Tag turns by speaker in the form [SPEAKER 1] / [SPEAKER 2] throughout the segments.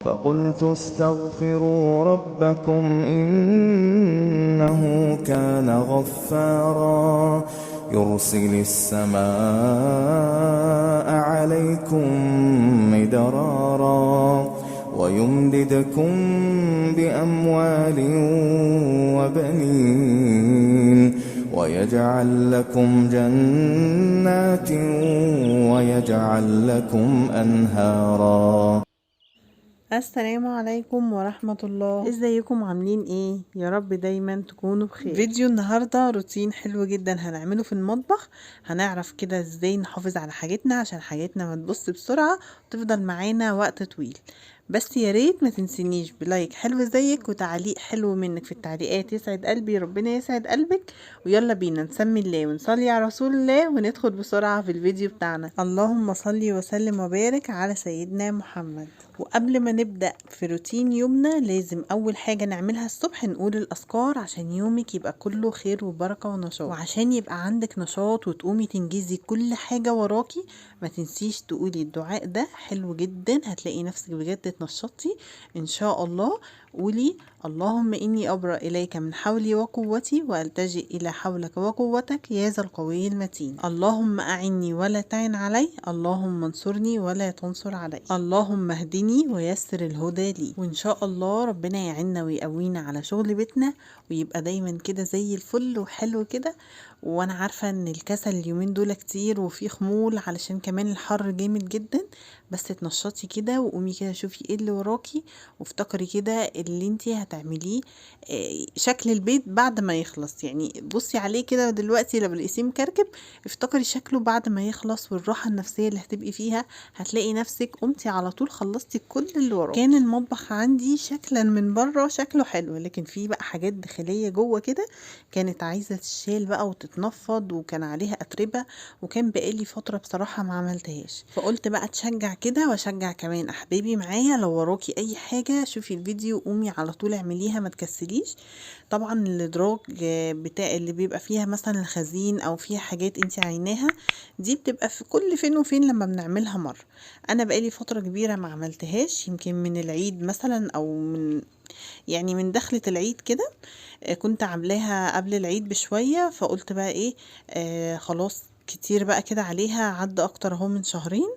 [SPEAKER 1] فقلت استغفروا ربكم إنه كان غفارا يرسل السماء عليكم مدرارا ويمددكم بأموال وبنين ويجعل لكم جنات ويجعل لكم أنهارا.
[SPEAKER 2] السلام عليكم ورحمة الله. ازيكم عاملين ايه؟ يا رب دايما تكونوا بخير. فيديو النهاردة روتين حلو جدا هنعمله في المطبخ. هنعرف كده ازاي نحافظ على حاجتنا عشان حاجتنا ما تبص بسرعة وتفضل معانا وقت طويل. بس يا ريت ما تنسينيش بلايك حلو زيك وتعليق حلو منك في التعليقات يسعد قلبي، ربنا يسعد قلبك. ويلا بينا نسمي الله ونصلي على رسول الله وندخل بسرعة في الفيديو بتاعنا. اللهم صلي وسلم وبارك على سيدنا محمد. وقبل ما نبدأ في روتين يومنا لازم أول حاجة نعملها الصبح نقول الأذكار عشان يومك يبقى كله خير وبركة ونشاط، وعشان يبقى عندك نشاط وتقومي تنجزي كل حاجة وراكي. ما تنسيش تقولي الدعاء ده حلو جدا، هتلاقي نفسك بجد اتنشطتي إن شاء الله. قولي اللهم إني أبرأ إليك من حولي وقوتي وألتجئ إلى حولك وقوتك يا ذا القوي المتين. اللهم أعني ولا تعن علي، اللهم انصرني ولا تنصر علي، اللهم اهدني ويسر الهدى لي. وإن شاء الله ربنا يعيننا ويقوينا على شغل بيتنا ويبقى دايما كده زي الفل وحلو كده. وانا عارفة ان الكسل اليومين دول كتير وفي خمول علشان كمان الحر جامد جدا، بس تنشطي كده وقومي كده شوفي ايه اللي وراكي وافتكري كده اللي انتي هتعمليه. شكل البيت بعد ما يخلص، يعني بصي عليه كده دلوقتي لما القسيم مكركب افتكري شكله بعد ما يخلص والراحة النفسية اللي هتبقي فيها. هتلاقي نفسك قمتي على طول خلصتي كل اللي وراكي. كان المطبخ عندي شكلا من بره شكله حلو، لكن فيه بقى حاجات داخلية جوه كده كانت عايزة تشيل بقى وتتنفض، وكان عليها أتربة، وكان بقالي فترة بصراحة ما عملتهاش. فقلت بقى تشجع كده واشجع كمان احبابي معايا. لو وراكي اي حاجة شوفي الفيديو قومي على طول اعمليها ما تكسليش. طبعا الادراج بتاع اللي بيبقى فيها مثلا الخزين او فيها حاجات انت عيناها دي بتبقى في كل فين وفين لما بنعملها مرة. انا بقالي فترة كبيرة ما عملتهاش، يمكن من العيد مثلا او من دخلة العيد كده. كنت عاملاها قبل العيد بشوية، فقلت بقى ايه، خلاص كتير بقى كده عليها، عدى اكتر اهو من شهرين.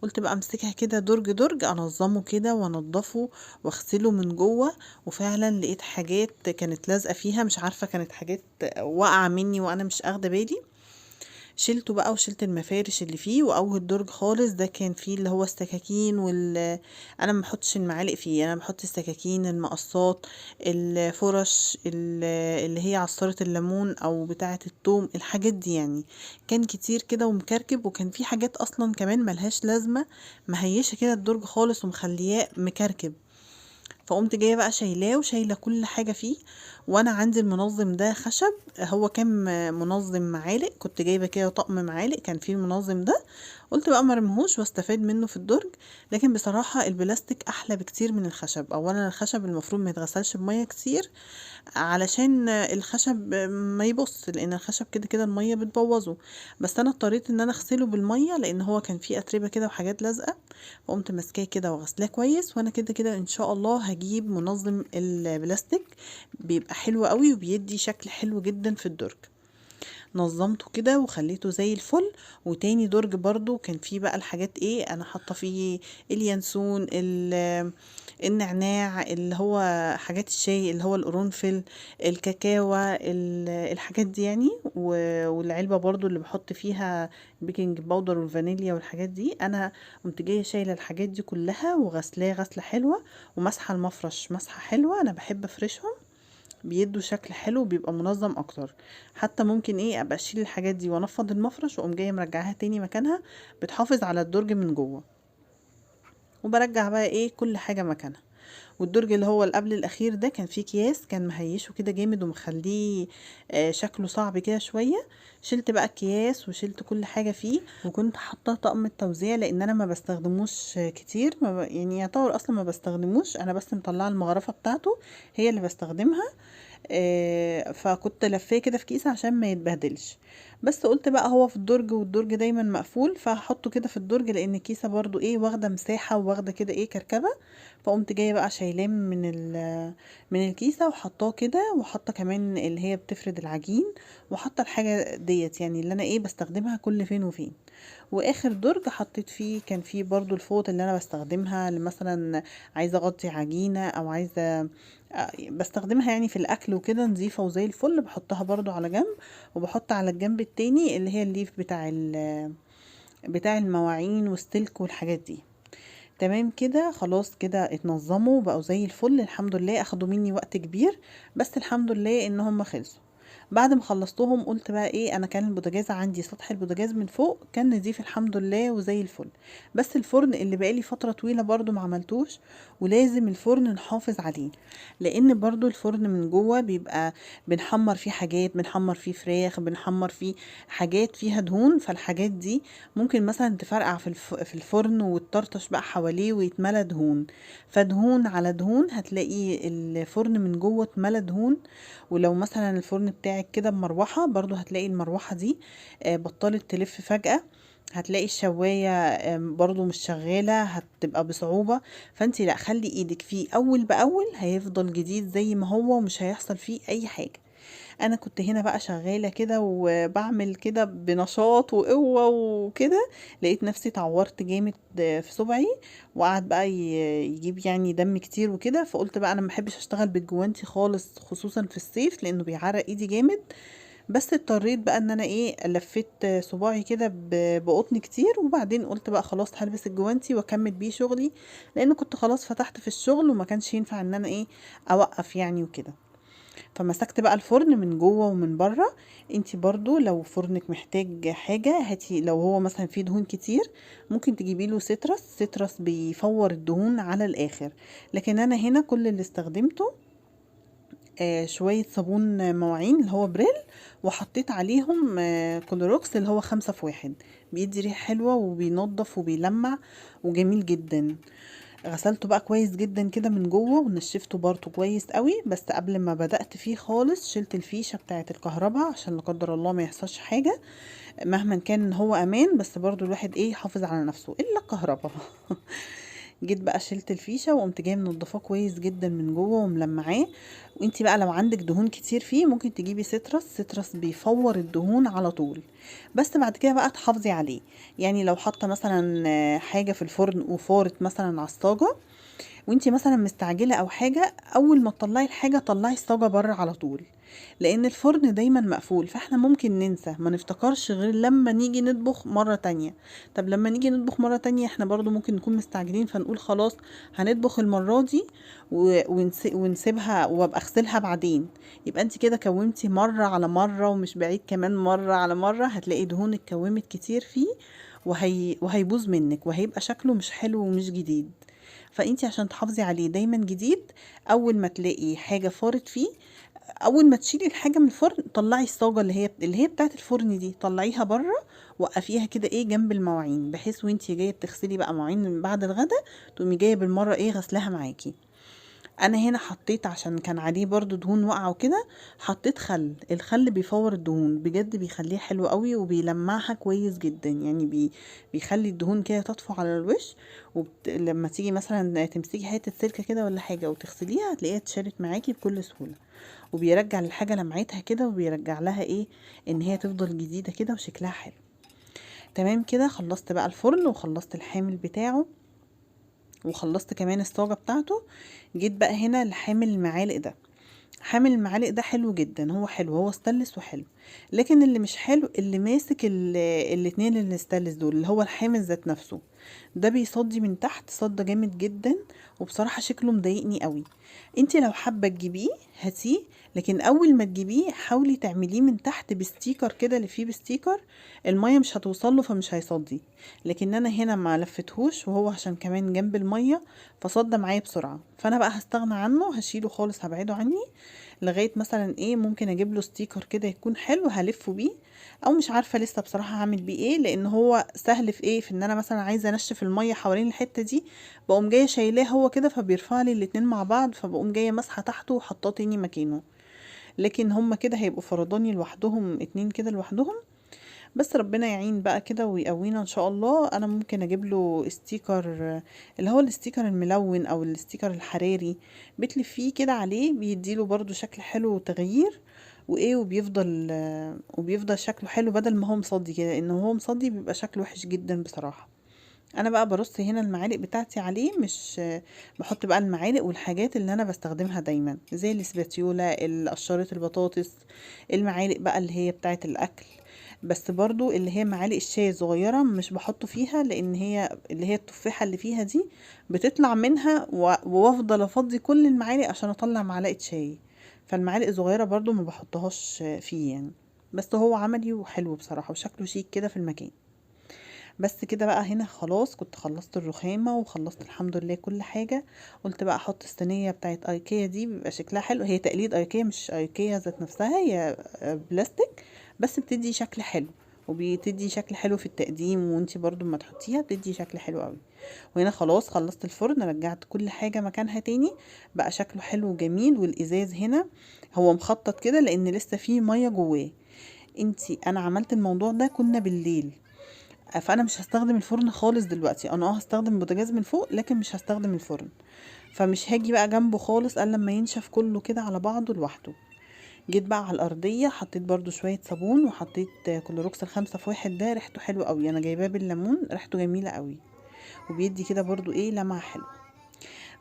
[SPEAKER 2] قلت بقى امسكها كده درج درج انظمه كده وانضفه واغسله من جوه. وفعلا لقيت حاجات كانت لازقه فيها، مش عارفه كانت حاجات واقعه مني وانا مش اخده بالي. شلته بقى وشلت المفارش اللي فيه، واول درج خالص ده كان فيه اللي هو السكاكين انا ما بحطش المعالق فيه، انا بحط السكاكين، المقصات، الفرش اللي هي عصارة الليمون او بتاعة الثوم، الحاجات دي يعني. كان كتير كده ومكركب، وكان في حاجات اصلا كمان ملهاش لازمة مهيشة كده الدرج خالص ومخلياه مكركب. فقمت جايه بقى شايلاه وشايله كل حاجه فيه. وانا عندي المنظم ده خشب، هو كان منظم معالق، كنت جايبه كده طقم معالق كان فيه المنظم ده. قلت بقى مرمهوش واستفاد منه في الدرج. لكن بصراحه البلاستيك احلى بكتير من الخشب. اولا الخشب المفروض ما يتغسلش بميه كتير علشان الخشب ما يبص، لان الخشب كده كده الميه بتبوظه. بس انا اضطريت ان انا اغسله بالميه لان هو كان فيه اتربه كده وحاجات لازقه. فقمت ماسكاه كده وغسلاه كويس، وانا كده كده ان شاء الله هجيب منظم البلاستيك، بيبقى حلو قوي وبيدي شكل حلو جدا في الدرج. نظمته كده وخليته زي الفل. وتاني درج برضو كان فيه بقى الحاجات ايه انا حاطه فيه، اليانسون، النعناع اللي هو حاجات الشاي اللي هو القرنفل، الكاكاو، الحاجات دي يعني. والعلبه برضو اللي بحط فيها البيكنج باودر والفانيليا والحاجات دي. انا قمت جايه شايله الحاجات دي كلها وغسلاه غسله حلوه، ومسحه المفرش مسحه حلوه، انا بحب افرشهم بيدوا شكل حلو بيبقى منظم اكتر. حتى ممكن ايه ابقى اشيل الحاجات دي وانفض المفرش واقوم جايه مرجعاها تاني مكانها، بتحافظ على الدرج من جوه. وبرجع بقى ايه كل حاجه مكانها. والدرج اللي هو اللي قبل الاخير ده كان فيه اكياس كان مهيشه كده جامد ومخليه شكله صعب كده شويه. شلت بقى اكياس وشلت كل حاجه فيه، وكنت حاطه طقم التوزيع لان انا ما بستخدموش كتير، ما يعني يعتبر اصلا ما بستخدموش، انا بس مطلعه المغرفه بتاعته هي اللي بستخدمها. فكنت لفاه كده في كيس عشان ما يتبهدلش. بس قلت بقى هو في الدرج والدرج دايما مقفول، فهحطه كده في الدرج لان الكيسه برضو ايه واخده مساحه وواخده كده ايه كركبه. فقمت جايه بقى شايلاه من الكيسه وحطاه كده، وحاطه كمان اللي هي بتفرد العجين، وحاطه الحاجه ديت يعني اللي انا ايه بستخدمها كل فين وفين. واخر درج حطيت فيه كان فيه برضو الفوط اللي انا بستخدمها مثلا عايزه اغطي عجينه او عايزه بستخدمها يعني في الاكل وكده، نظيفه وزي الفل، بحطها برضو على جنب. وبحط على الجنب التاني اللي هي الليف بتاع المواعين والسلك والحاجات دي. تمام كده خلاص كده اتنظموا بقوا زي الفل الحمد لله. اخدوا مني وقت كبير بس الحمد لله ان هم خلصوا. بعد ما خلصتهم قلت بقى ايه، انا كان البوتاجاز عندي سطح البوتاجاز من فوق كان نضيف الحمد لله وزي الفل. بس الفرن اللي بقالي فترة طويلة برضو ما عملتوش، ولازم الفرن نحافظ عليه لان برضو الفرن من جوه بيبقى بنحمر فيه حاجات، بنحمر فيه فراخ، بنحمر فيه حاجات فيها دهون، فالحاجات دي ممكن مثلا تفرقع في الفرن وتطرطش بقى حواليه ويتملى دهون. فدهون على دهون هتلاقي الفرن من جوه اتملى دهون. ولو مثلا الفرن بتاعك كده بمروحة برضو هتلاقي المروحة دي بطلت تلف فجأة. هتلاقي الشواية برضو مش شغالة، هتبقى بصعوبة. فانتي لا، خلي ايدك فيه اول باول، هيفضل جديد زي ما هو ومش هيحصل فيه اي حاجة. انا كنت هنا بقى شغالة كده وبعمل كده بنشاط وقوة وكده، لقيت نفسي اتعورت جامد في صبعي، وقعد بقى يجيب يعني دم كتير وكده. فقلت بقى انا ما بحبش اشتغل بالجوانتي خالص خصوصا في الصيف لانه بيعرق ايدي جامد. بس اضطريت بقى ان انا ايه لفيت صباعي كده بقطن كتير، وبعدين قلت بقى خلاص هلبس الجوانتي واكمل بيه شغلي، لان كنت خلاص فتحت في الشغل وما كانش ينفع ان انا ايه اوقف يعني وكده. فمسكت بقى الفرن من جوه ومن بره. انتي برضو لو فرنك محتاج حاجة هاتي، لو هو مثلا فيه دهون كتير ممكن تجيبي له سيترس بيفور الدهون على الاخر. لكن انا هنا كل اللي استخدمته شوية صابون مواعين اللي هو بريل، وحطيت عليهم كلوروكس اللي هو 5 في 1، بيدي ريحة حلوة وبينضف وبيلمع وجميل جدا. غسلته بقى كويس جدا كده من جوه ونشفته برضه كويس قوي. بس قبل ما بدأت فيه خالص شلت الفيشة بتاعة الكهرباء عشان لا قدر الله ما يحصلش حاجة. مهما كان هو امان بس برضه الواحد ايه يحافظ على نفسه الا الكهرباء. جيت بقى شلت الفيشه وقمت جايه منضفاه كويس جدا من جوه وملمعاه. وانتي بقى لو عندك دهون كتير فيه ممكن تجيبي سيترس بيفور الدهون على طول. بس بعد كده بقى تحافظي عليه. يعني لو حاطه مثلا حاجه في الفرن وفارت مثلا على الصاجه، وانتي مثلا مستعجله او حاجه، اول ما تطلعي الحاجه طلعي الصاجه بره على طول، لان الفرن دايما مقفول. فاحنا ممكن ننسى ما نفتكرش غير لما نيجي نطبخ مرة تانية. طب لما نيجي نطبخ مرة تانية احنا برضو ممكن نكون مستعجلين فنقول خلاص هنطبخ المرة دي ونسيبها وابقى اغسلها بعدين. يبقى انت كده كومتي مرة على مرة، ومش بعيد كمان مرة على مرة هتلاقي دهونك كومت كتير فيه، وهيبوظ منك وهيبقى شكله مش حلو ومش جديد. فانتي عشان تحافظي عليه دايما جديد، اول ما تلاقي حاجة فارت فيه، اول ما تشيلي الحاجه من الفرن طلعي الصاجه اللي هي بتاعه الفرن دي، طلعيها بره، وقفيها كده ايه جنب المواعين، بحيث وانتي جايه تغسلي بقى مواعين من بعد الغدا تقومي جايه بالمره ايه غسلها معاكي. انا هنا حطيت عشان كان عليه برضو دهون واقعه وكده، حطيت الخل بيفور الدهون بجد، بيخليه حلو قوي وبيلمعها كويس جدا. يعني بيخلي الدهون كده تطفو على الوش. لما تيجي مثلا تمسكي حته سلكه كده ولا حاجه وتغسليها هتلاقيها اتشالت معاكي بكل سهوله. وبيرجع للحاجه لمعتها كده، وبيرجع لها ايه ان هي تفضل جديده كده وشكلها حلو. تمام كده خلصت بقى الفرن وخلصت الحامل بتاعه وخلصت كمان الصاجه بتاعته. جيت بقى هنا لحامل المعالق ده. حامل المعالق ده حلو جدا، هو حلو، هو ستانلس وحلو. لكن اللي مش حلو اللي ماسك الاتنين اللي ستانلس دول، اللي هو الحامل ذات نفسه ده بيصدي من تحت صدى جامد جدا، وبصراحة شكله مضايقني قوي. انتي لو حابة تجيبيه هاتيه، لكن اول ما تجيبيه حاولي تعمليه من تحت بستيكر كده، اللي فيه بستيكر المية مش هتوصله فمش هيصدي. لكن انا هنا ما لفتهوش، وهو عشان كمان جنب المية فصدى معايا بسرعة. فانا بقى هستغنى عنه، هشيله خالص، هبعده عني لغاية مثلا ايه ممكن اجيب له ستيكر كده يكون حلو هلفه بيه. او مش عارفة لسه بصراحة هعمل بيه ايه، لان هو سهل في ايه، في ان انا مثلا عايزة انشف المية حوالين الحتة دي، بقوم جاية شايلاه هو كده فبيرفع لي الاتنين مع بعض، فبقوم جاية مسحة تحته وحطاه تاني مكانه. لكن هما كده هيبقوا فرداني لوحدهم، اتنين كده لوحدهم. بس ربنا يعين بقى كده ويقوينا ان شاء الله. انا ممكن اجيب له استيكر، اللي هو الاستيكر الملون او الاستيكر الحراري، بتلف فيه كده عليه، بيديله برضو شكل حلو وتغيير وايه، وبيفضل شكله حلو بدل ما هو مصدي كده، لانه هو مصدي بيبقى شكله وحش جدا بصراحة. انا بقى برص هنا المعالق بتاعتي عليه، مش بحط بقى المعالق والحاجات اللي انا بستخدمها دايما زي الاسباتيولا، قشرة البطاطس، المعالق بقى اللي هي بتاعت الاكل. بس برضو اللي هي معالق الشاي الصغيرة مش بحطه فيها، لان هي اللي هي التفاحة اللي فيها دي بتطلع منها وافضل افضي كل المعالق عشان اطلع معلقة شاي. فالمعالق الصغيرة برضو ما بحطهاش فيه يعني. بس هو عملي وحلو بصراحة وشكله شيك كده في المكان. بس كده بقى هنا خلاص كنت خلصت الرخامة وخلصت الحمد لله كل حاجة. قلت بقى احط الصينية بتاعت ايكيا دي، بيبقى شكلها حلو، هي تقليد ايكيا مش ايكيا ذات نفسها، هي بلاستيك بس بتدي شكل حلو، وبتدي شكل حلو في التقديم، وانتي برضو ما تحطيها بتدي شكل حلو قوي. وهنا خلاص خلصت الفرن، رجعت كل حاجة مكانها تاني، بقى شكله حلو وجميل. والازاز هنا هو مخطط كده لان لسه فيه مية جواه. انا عملت الموضوع ده كنا بالليل، فانا مش هستخدم الفرن خالص دلوقتي. انا هستخدم البوتاجاز من فوق لكن مش هستخدم الفرن، فمش هاجي بقى جنبه خالص الا لما ينشف كله كده على بعضه لوحده. جيت بقى على الارضيه، حطيت برضو شويه صابون، وحطيت كلوروكس الخمسة في واحد، ده ريحته حلوه قوي، انا جايباه بالليمون، ريحته جميله قوي، وبيدي كده برضو ايه لمعه حلوه.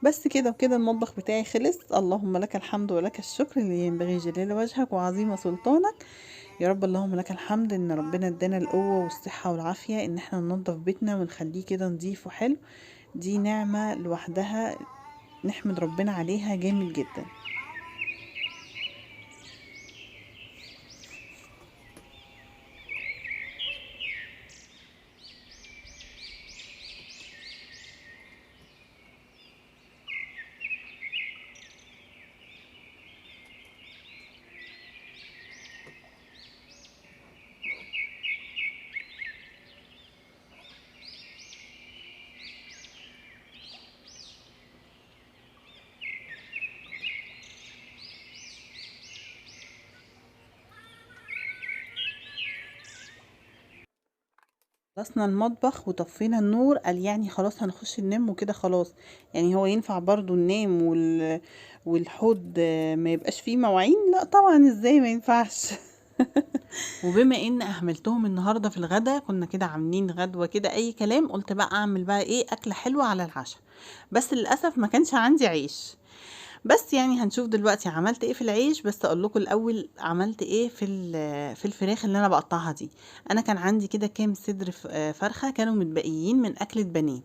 [SPEAKER 2] بس كده وكده المطبخ بتاعي خلص. اللهم لك الحمد ولك الشكر، اللي ينبغي جلال وجهك وعظيم سلطانك. يا رب اللهم لك الحمد ان ربنا ادانا القوة والصحة والعافية ان احنا ننظف بيتنا ونخليه كده نظيف وحلو. دي نعمة لوحدها نحمد ربنا عليها جامد جدا. خلصنا المطبخ وطفينا النور، قال يعني خلاص هنخش ننام وكده خلاص. يعني هو ينفع برضو ننام والحوض ما يبقاش فيه مواعين؟ لا طبعا، ازاي ما ينفعش. وبما ان اهملتهم النهارده في الغدا، كنا كده عاملين غدوه كده اي كلام، قلت بقى اعمل بقى ايه اكله حلوه على العشاء. بس للاسف ما كانش عندي عيش. بس يعني هنشوف دلوقتي عملت ايه في العيش. بس اقول لكم الاول عملت ايه في الفراخ اللي انا بقطعها دي. انا كان عندي كده كام صدر فرخه كانوا متبقيين من اكله بانيه،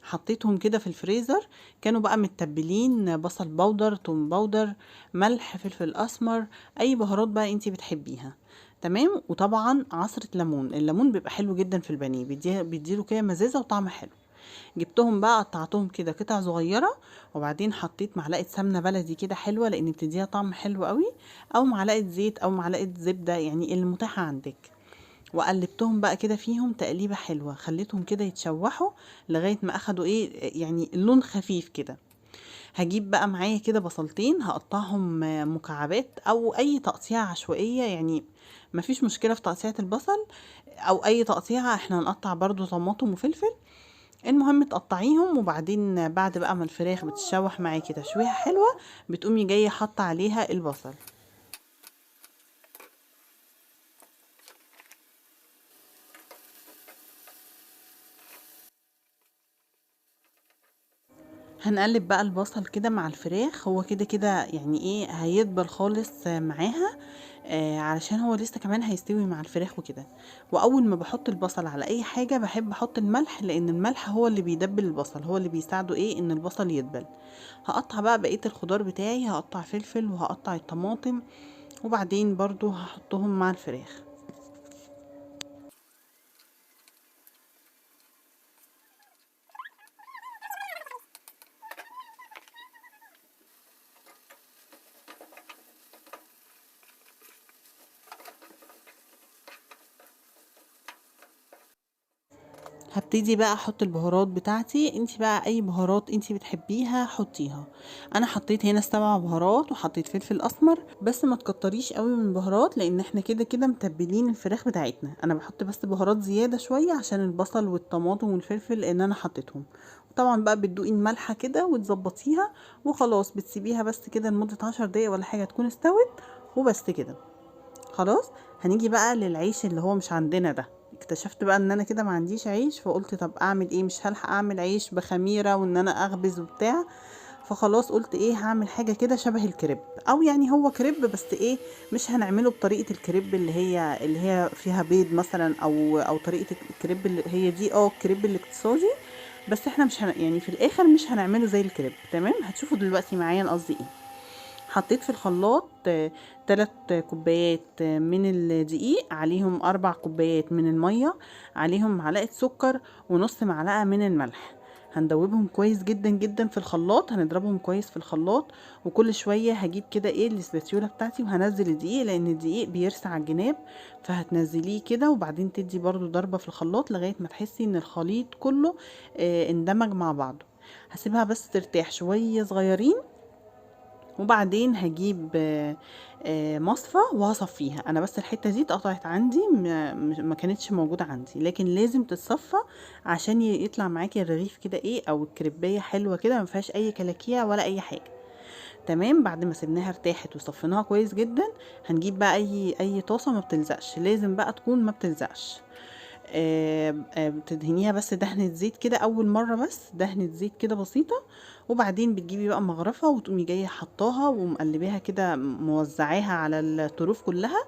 [SPEAKER 2] حطيتهم كده في الفريزر. كانوا بقى متبلين بصل بودر، توم بودر، ملح، فلفل اسمر، اي بهارات بقى انتي بتحبيها. تمام. وطبعا عصرة ليمون، الليمون بيبقى حلو جدا في البانيه، بيديله كده مزازة وطعم حلو. جبتهم بقى قطعتهم كده قطع صغيرة، وبعدين حطيت معلقة سمنة بلدي كده حلوة لان بتديها طعم حلو قوي، او معلقة زيت او معلقة زبدة يعني المتاحة عندك. وقلبتهم بقى كده فيهم تقليبة حلوة، خليتهم كده يتشوحوا لغاية ما اخدوا ايه يعني لون خفيف كده. هجيب بقى معايا كده بصلتين هقطعهم مكعبات او اي تقطيعة عشوائية يعني، مفيش مشكلة في تقطيعة البصل او اي تقطيعة. احنا هنقطع برضو طماطم وفلفل، المهم تقطعيهم. وبعدين بعد بقى ما الفراخ بتشوح معاكي تشويحة حلوة، بتقومي جاية حاطة عليها البصل. هنقلب بقى البصل كده مع الفراخ، هو كده كده يعني ايه هيدبل خالص معاها، علشان هو لسه كمان هيستوي مع الفراخ وكده. واول ما بحط البصل على اي حاجة بحب احط الملح، لان الملح هو اللي بيدبل البصل، هو اللي بيساعده ايه ان البصل يدبل. هقطع بقى بقية الخضار بتاعي، هقطع فلفل وهقطع الطماطم، وبعدين برضو هحطهم مع الفراخ. هبتدي بقى احط البهارات بتاعتي. انت بقى اي بهارات انت بتحبيها حطيها. انا حطيت هنا 7 بهارات وحطيت فلفل اسمر، بس ما تكتريش قوي من البهارات لان احنا كده كده متبلين الفراخ بتاعتنا. انا بحط بس بهارات زياده شويه عشان البصل والطماطم والفلفل لان انا حطيتهم. طبعا بقى بتدوقي الملحه كده وتظبطيها وخلاص، بتسيبيها بس كده لمده 10 دقايق ولا حاجه تكون استوت وبس كده. خلاص هنيجي بقى للعيش اللي هو مش عندنا ده. اكتشفت بقى ان انا كده ما عنديش عيش، فقلت طب اعمل ايه، مش هلحق اعمل عيش بخميره وان انا اخبز وبتاع. فخلاص قلت ايه، هعمل حاجه كده شبه الكريب، او يعني هو كريب بس ايه، مش هنعمله بطريقه الكريب اللي هي فيها بيض مثلا، او طريقه الكريب اللي هي دي الكريب الاقتصادي. بس احنا مش يعني في الاخر مش هنعمله زي الكريب. تمام، هتشوفوا دلوقتي معايا أنا قصدي ايه. حطيت في الخلاط 3 كوبايات من الدقيق، عليهم 4 كوبايات من المية، عليهم معلقة سكر ونص معلقة من الملح. هندوبهم كويس جدا جدا في الخلاط، هنضربهم كويس في الخلاط. وكل شوية هجيب كده ايه الاسباتيولا بتاعتي وهنزل الدقيق لان الدقيق بيرسع على الجناب، فهتنزليه كده وبعدين تدي برضو ضربة في الخلاط لغاية ما تحسي ان الخليط كله اندمج مع بعضه. هسيبها بس ترتاح شوية صغيرين، وبعدين هجيب مصفى وهصفيها. انا بس الحته دي اتقطعت عندي، ما كانتش موجوده عندي، لكن لازم تتصفى عشان يطلع معاكي الرغيف كده ايه، او الكريبايه حلوه كده ما فيهاش اي كلاكيع ولا اي حاجه. تمام، بعد ما سيبناها ارتاحت وصفيناها كويس جدا، هنجيب بقى اي طاسه ما بتلزقش، لازم بقى تكون ما بتلزقش. بتدهنيها بس دهنة زيت كده اول مرة، بس دهنة زيت كده بسيطة. وبعدين بتجيبي بقى مغرفة وتقومي جاية حطاها ومقلبيها كده، موزعاها على الطروف كلها،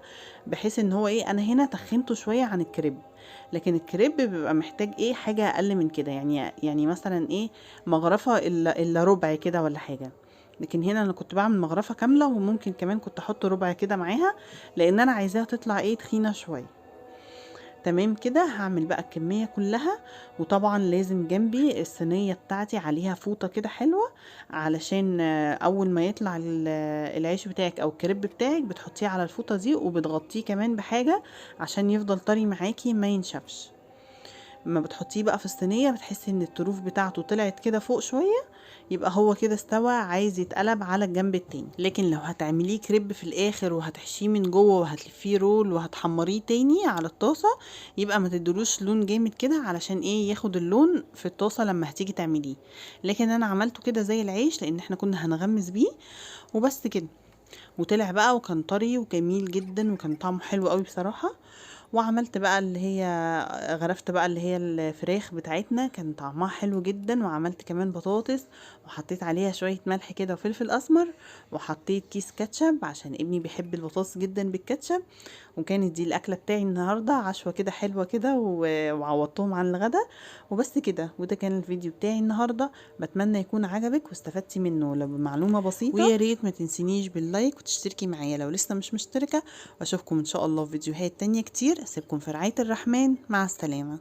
[SPEAKER 2] بحيث ان هو ايه، انا هنا تخنته شوية عن الكريب. لكن الكريب بيبقى محتاج ايه، حاجة اقل من كده، يعني مثلا ايه، مغرفة الا ربع كده ولا حاجة. لكن هنا انا كنت بعمل مغرفة كاملة، وممكن كمان كنت احط ربع كده معاها لان انا عايزاها تطلع ايه، تخينة شوية. تمام كده، هعمل بقى الكمية كلها. وطبعا لازم جنبي الصينية بتاعتي عليها فوطة كده حلوة، علشان اول ما يطلع العيش بتاعك او الكريب بتاعك بتحطيه على الفوطة دي، وبتغطيه كمان بحاجة عشان يفضل طري معاكي ما ينشفش. ما بتحطيه بقى في الصينية بتحسي ان الطروف بتاعته طلعت كده فوق شوية، يبقى هو كده استوى، عايز يتقلب على الجنب التاني. لكن لو هتعمليه كريب في الاخر وهتحشيه من جوه وهتلفيه رول وهتحمريه تاني على الطاسة، يبقى ما تدلوش لون جامد كده، علشان ايه، ياخد اللون في الطاسة لما هتيجي تعمليه. لكن انا عملته كده زي العيش لان احنا كنا هنغمس بيه وبس كده. وطلع بقى وكان طري وجميل جدا وكان طعمه حلو قوي بصراحة. وعملت بقى اللي هي غرفت بقى اللي هي الفراخ بتاعتنا، كان طعمها حلو جدا. وعملت كمان بطاطس وحطيت عليها شوية ملح كده وفلفل اسمر، وحطيت كيس كاتشب عشان ابني بيحب البطاطس جدا بالكاتشب. وكانت دي الاكله بتاعي النهارده، عشوه كده حلوه كده وعوضتهم عن الغدا وبس كده. وده كان الفيديو بتاعي النهارده، بتمنى يكون عجبك واستفدتي منه لو بمعلومه بسيطه. ويا ريت ما تنسينيش باللايك وتشتركي معايا لو لسه مش مشتركه. واشوفكم ان شاء الله في فيديوهات تانية كتير. اسيبكم في رعايه الرحمن، مع السلامه.